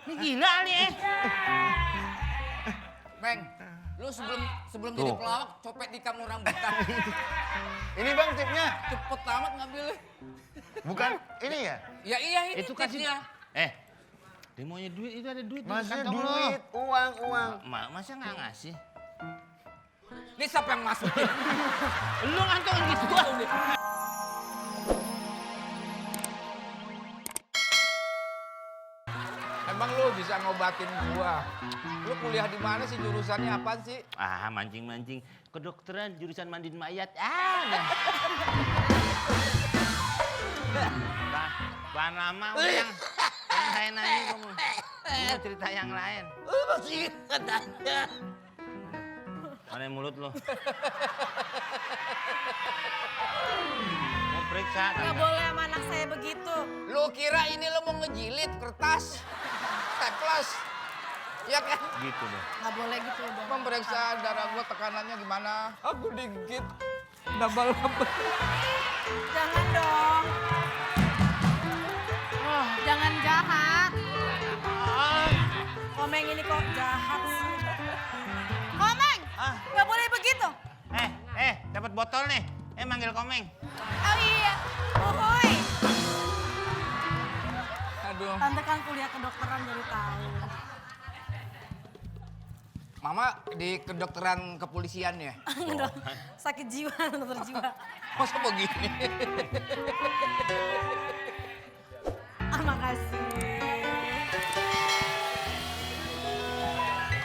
Ini gila nih. Bang, lu sebelum jadi pelawak copet di kamu rambutan. Ini bang tipnya. Cepet amat ngambilnya. Bukan ini ya? Ya iya ini Itu kasih. tipsnya. Dia maunya duit, itu ada duit. Masa di kantong duit, uang. Masa nggak ngasih? Ini siapa yang masukin? Lu ngantongin gitu gua. Emang lu bisa ngobatin gua? Lu kuliah di mana sih, jurusannya apa sih? Mancing-mancing. Kedokteran jurusan mandiin mayat. Nah. Bahan lama udah yang lain aja kamu. Mau cerita yang lain. Masih ingat aja. Mana mulut lo? Mau periksa. Nggak boleh sama anak saya begitu. Lu kira ini lu mau ngejilid kertas? Staples. Ya kan? Gitu dong. Nggak boleh gitu dong. Memeriksa darah gua tekanannya gimana? Aku digigit. Double. Jangan dong. Jangan jahat. Komeng ini kok jahat sih. Komeng! Nggak boleh begitu. Dapat botol nih. Manggil Komeng. Oh iya. Uhuy. Aduh. Tante kan kuliah kedokteran baru tahu. Mama di kedokteran kepolisian ya? Sakit jiwa, dokter jiwa. Masa begini? Makasih.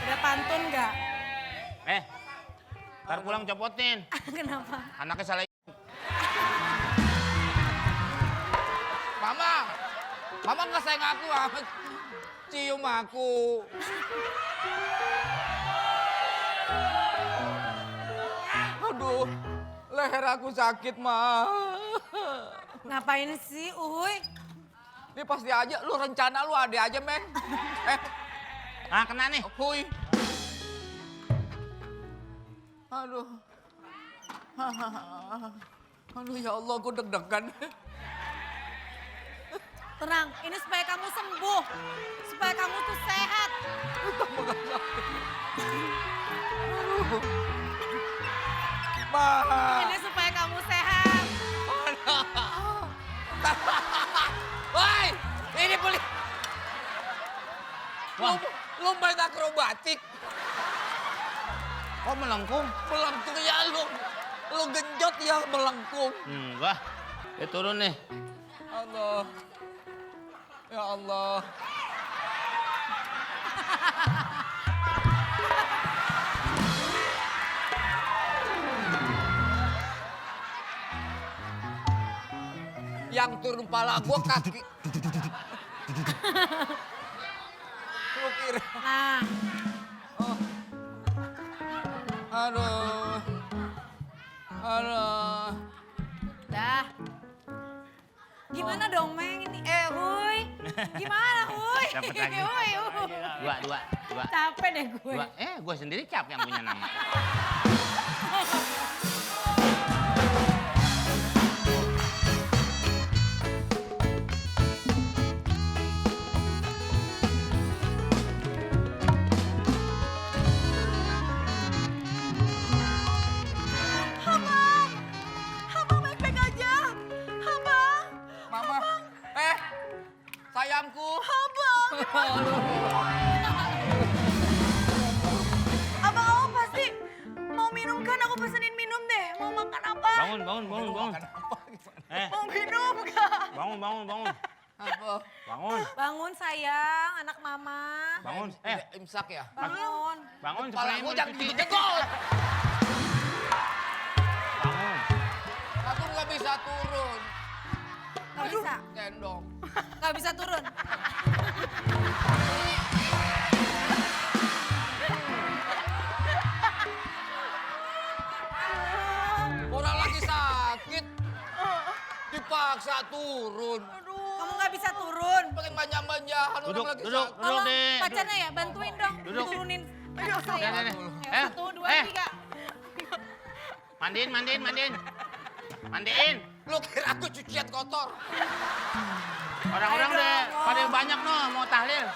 Udah pantun nggak? Ntar pulang copotin. Kenapa? Anaknya salah. Mama nggak sayang aku amat. Cium aku. Aduh, leher aku sakit, Ma. Ngapain sih, Uhuy? Ini pasti aja, lu rencana lu ada aja, men. Kena nih. Huy. Aduh. Aduh ya Allah, gue deg-degan. Tenang, ini supaya kamu sembuh. Supaya kamu tuh sehat. Ma. Ini supaya kamu sehat. Woi, ini boleh. Wah. Lu main akrobatik. Kok melengkung? Melengkung ya lu. Lu genjot ya melengkung. Enggak. Dia turun nih. Allah. Ya Allah. Yang turun pala gua kaki. Lu kira. Nah, Oh. Aduh. Aduh. dah. Gimana dong, Meng? Ini, Huy. Gimana, Huy? Dapat lagi. Huy. Dua. Capek deh gue. Gue sendiri capek yang punya nama. Abang baik-baik aja. Abang. Mama. Sayangku. Abang. Abang pasti mau minum kan? Aku pesenin minum deh. Mau makan apa? Bangun. Mau minum gak? Bangun. Apa? Bangun. Bangun sayang, anak mama. Bangun. Imsak ya? Bangun. Bangun. Kepala supaya gue mau jangan dicuci. dijegol. Bangun. Aku nggak bisa turun. Gak bisa? Gendong. Gak bisa turun? Orang lagi sakit. Dipaksa turun. Kamu gak bisa turun? Pakai manja-manjahan orang lagi Duduk sakit. Tolong deh. pacarnya ya, bantuin dong. Duduk. Turunin anak saya. Udah. Ya, 1, 2, 3. Mandiin. Lu kira aku cucian kotor? Orang-orang Ayo deh dong, pada banyak no mau tahlil. Ayo.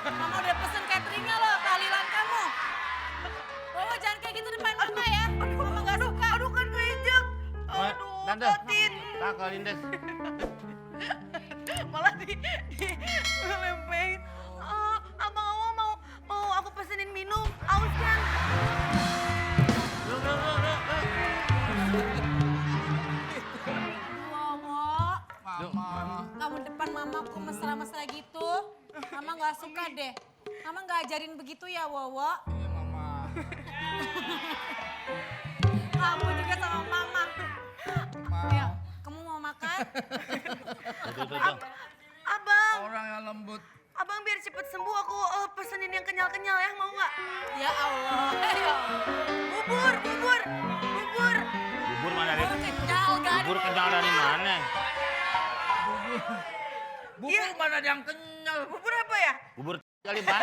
Mama udah pesen cateringnya loh, tahlilan kamu. Wowo jangan kayak gitu depan mama ya. Mama gak suka. Aduh kan keinjek. Tante, kakak Lindes. Malah dilempain. Abang Awo mau aku pesenin minum. Aus kan? Wowo, kamu depan mama kok mesra-mesra gitu. Mama nggak suka deh. Mama nggak ajarin begitu ya, Wowo. Iya, Mama. Kamu juga sama mama. Ya, kamu mau makan? Tuh. Abang, Orang yang lembut. abang biar cepet sembuh aku pesenin yang kenyal-kenyal ya, mau nggak? Ya Allah. Bubur. Bubur mana dari? Bubur kenyal kan? Bubur kenyal dari mana? Bubur mana ada yang kenyal. Bubur apa ya? Bubur kali Pak.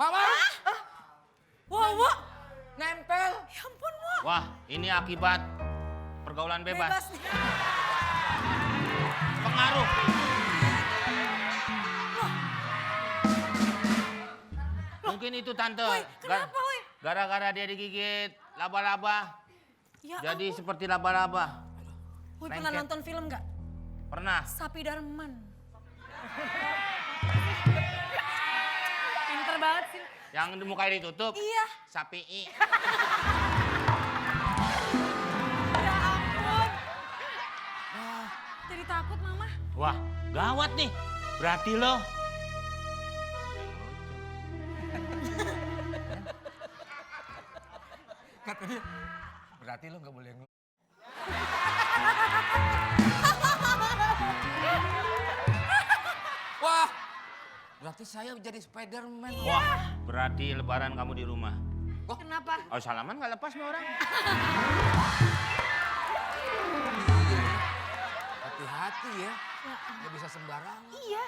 Mama, Wowo, nempel. ya ampun Wo. Wah, ini akibat pergaulan bebas. Nih. Pengaruh. Mungkin itu tante. Woi, kenapa woi? Gara-gara dia digigit laba-laba, Ya jadi ampun. seperti laba-laba. Woi pernah lengket. nonton film nggak? Pernah. Sapi Darman. Pinter banget sih. Yang di mukanya ditutup. Iya. Sapi I. Ya ampun. Jadi takut mama. Wah, gawat nih. Berarti lo. Katanya, berarti lo nggak boleh Wah, berarti saya jadi Spiderman. Wah, berarti lebaran kamu di rumah. Kenapa? Oh, salaman nggak lepas nih orang. Hati-hati ya, nggak bisa sembarangan. Iya.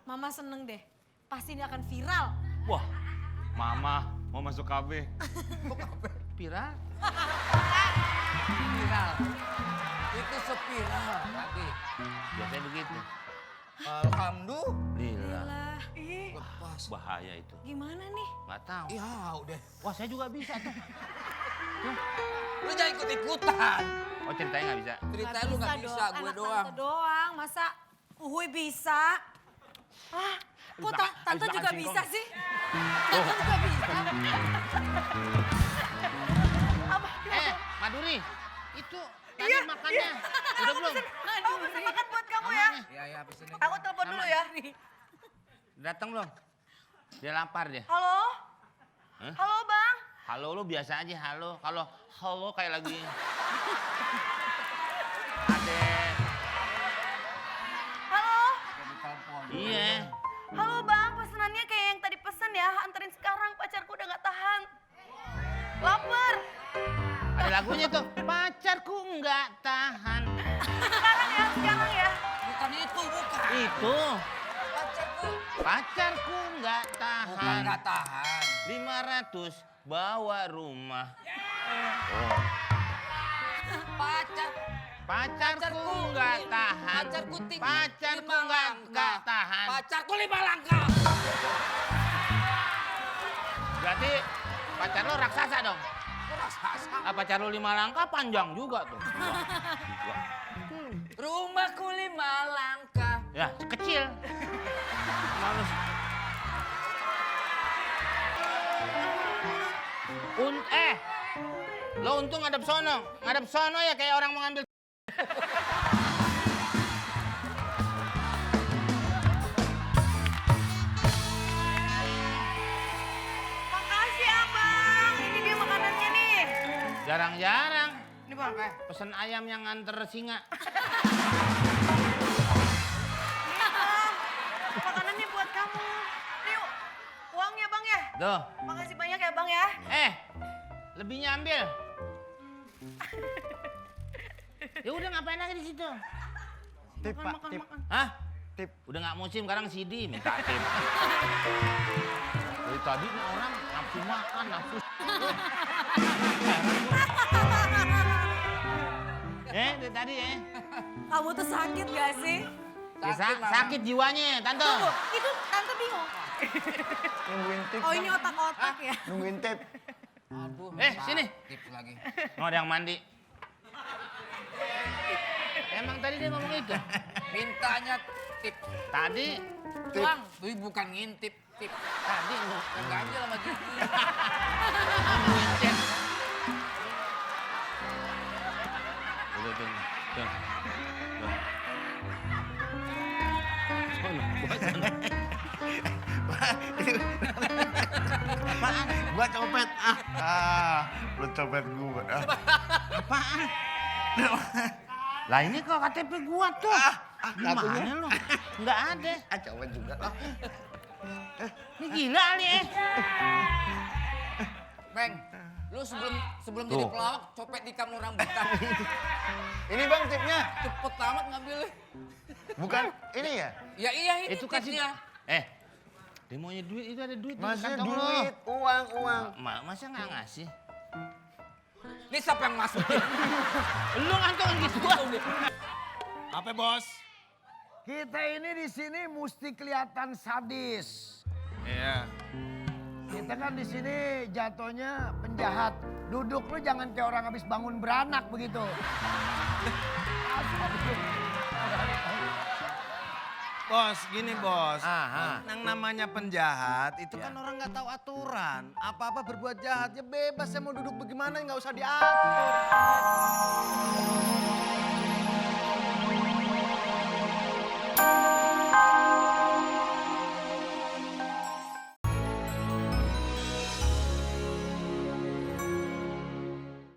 Mama seneng deh. Pasti ini akan viral. Wah, mama mau masuk KB. Viral? Spiral. Itu spiral tadi. Biasanya begitu. Alhamdulillah. Lah, Lepas. Bahaya itu. gimana nih? Nggak tahu. Ya udah. Wah, saya juga bisa tuh. Lu jangan ikut-ikutan. Oh, ceritanya nggak bisa. Ceritanya lu nggak bisa, dong. gue Anak doang. Tante doang, masa Uhuy bisa? Ah, kok tante juga bisa sih? Tante juga bisa. Maduri, itu tadi makannya. Udah belum? Aku pesen makan buat kamu ya. Iya, iya, pesenin. Aku telepon dulu ya. Datang belum? Dia lapar dia. Halo? Hah? Halo bang? Halo lu biasa aja halo. Kalau halo kayak lagi. Ade. Halo? Iya. Halo bang, pesenannya kayak yang tadi pesen ya. Anterin sekarang, pacarku udah gak tahan. Lapar. Ada lagunya tuh. Pacarku nggak tahan. Sekarang ya. Bukan itu, bukan. Itu. Pacarku. Pacarku nggak Bukan tahan. nggak tahan. 500 bawa rumah. Pacar. Pacarku nggak tahan. Pacarku tinggi. Pacarku 5 nggak langkah. tahan. Pacarku 5 langkah. Berarti pacar lo raksasa dong. Raksasa. Pacar lo 5 langkah panjang juga tuh. Rumahku 5 langkah. Ya, kecil. Malus. Lo untung ngadep sono. Ngadep sono ya kayak orang mau ngambil. Makasih abang. Ini dia makanannya nih. Jarang-jarang. Ini bang. Pesen ayam yang nganter singa. Makanannya buat kamu. Nih uangnya bang ya. Tuh. Makasih banyak ya bang ya. Lebihnya ambil. Ya udah ngapain lagi di situ? Tip, Pak, makan, tip. makan. Hah? Tip. Udah nggak musim, sekarang CD minta tip. Dari tadi nih orang nafsu makan, nafsu. Dari tadi Kamu tuh sakit gak sih? Mama. sakit jiwanya, tante. Tunggu, itu tante bingung. Nungguin tip. Oh Bang. ini otak-otak ya? Nungguin tip. Aduh, Sini. Tip lagi. Mau ada yang mandi. Emang tadi dia ngomong itu? Mintanya tip. Tadi, Bang, tuh bukan ngintip, tip. tadi lu. Yang ganjel sama gigi. Ngintip. Tuh. Sono. Apaan? Gua copet. Lu copet gua. Apaan? Lah ini kok KTP gua tuh. Gimana lu? Nggak ada. Copet juga. Ini gila nih. Bang, lu sebelum Tuh. jadi pelawak, copet di kamu rambutan. Ini bang tipnya. Cepet amat ngambilnya. Bukan ini ya? Ya iya ini Itu kasih. tipsnya. Dia maunya duit, itu ada duit di Masnya kantong lo. duit, uang. Masa nggak ngasih? Ini siapa yang masukin? Lu ngantongin gitu. Apa bos? Kita ini di sini mesti kelihatan sadis. Iya. Kita kan di sini jatuhnya penjahat. Duduk lu jangan kayak orang habis bangun beranak begitu. Bos, gini bos. Aha. Yang namanya penjahat itu kan orang nggak tahu aturan. Apa-apa berbuat jahat ya bebas. Saya mau duduk bagaimana nggak usah diatur.